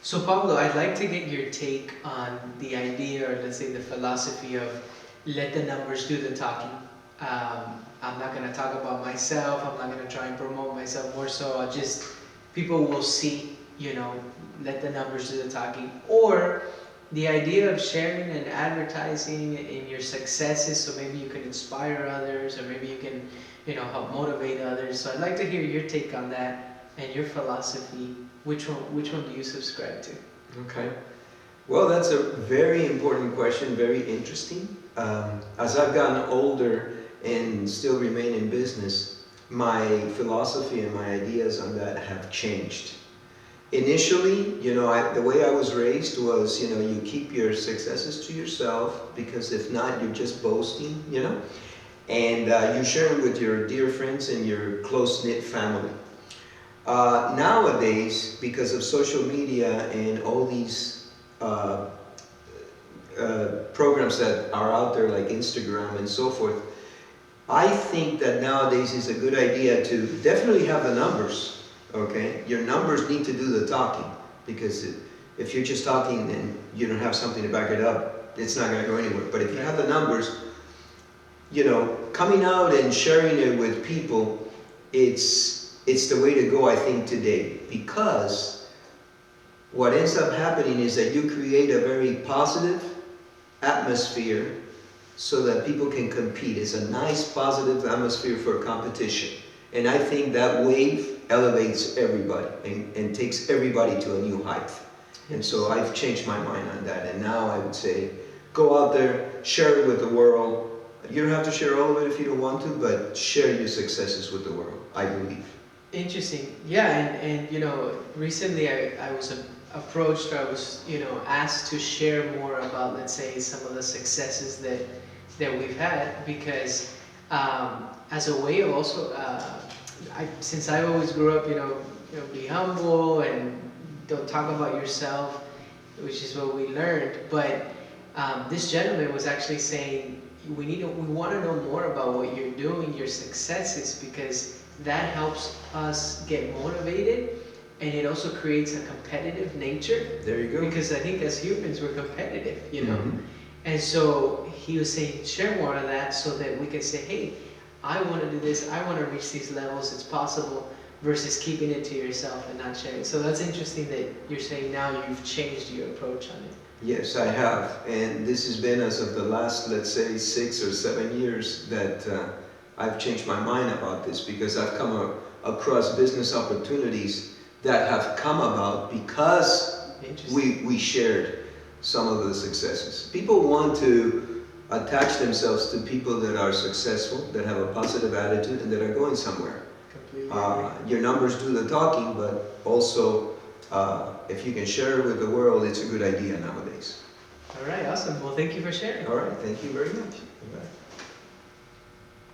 So Pablo, I'd like to get your take on the idea, or let's say the philosophy of let the numbers do the talking. I'm not going to talk about myself. I'm not going to try and promote myself more so. I'll just, people will see, let the numbers do the talking. Or the idea of sharing and advertising in your successes, so maybe you can inspire others, or maybe you can, help motivate others. So I'd like to hear your take on that and your philosophy. Which one do you subscribe to? Okay. Well, that's a very important question, very interesting. As I've gotten older and still remain in business, my philosophy and my ideas on that have changed. Initially, the way I was raised was, you keep your successes to yourself, because if not, you're just boasting, and you share it with your dear friends and your close-knit family. Nowadays, because of social media and all these programs that are out there like Instagram and so forth, I think that nowadays is a good idea to definitely have the numbers, okay? Your numbers need to do the talking, because if you're just talking and you don't have something to back it up, it's not going to go anywhere. But if you have the numbers, coming out and sharing it with people, it's the way to go, I think, today, because what ends up happening is that you create a very positive atmosphere so that people can compete. It's a nice, positive atmosphere for competition. And I think that wave elevates everybody and takes everybody to a new height. And so I've changed my mind on that. And now I would say, go out there, share it with the world. You don't have to share all of it if you don't want to, but share your successes with the world, I believe. Interesting. Yeah, and recently I was approached, or I was, asked to share more about, let's say, some of the successes that we've had, because as a way of also, since I always grew up, be humble and don't talk about yourself, which is what we learned. But this gentleman was actually saying, we want to know more about what you're doing, your successes, because that helps us get motivated, and it also creates a competitive nature. There you go. Because I think as humans we're competitive, Mm-hmm. And so he was saying, share more of that so that we can say, hey, I want to do this, I want to reach these levels, it's possible, versus keeping it to yourself and not sharing. So that's interesting that you're saying now you've changed your approach on it. Yes, I have. And this has been as of the last, let's say, 6 or 7 years that I've changed my mind about this, because I've come across business opportunities that have come about because we shared some of the successes. People want to attach themselves to people that are successful, that have a positive attitude, and that are going somewhere. Your numbers do the talking, but also if you can share it with the world, it's a good idea nowadays. All right, awesome. Well, thank you for sharing. All right, thank you very much. Bye.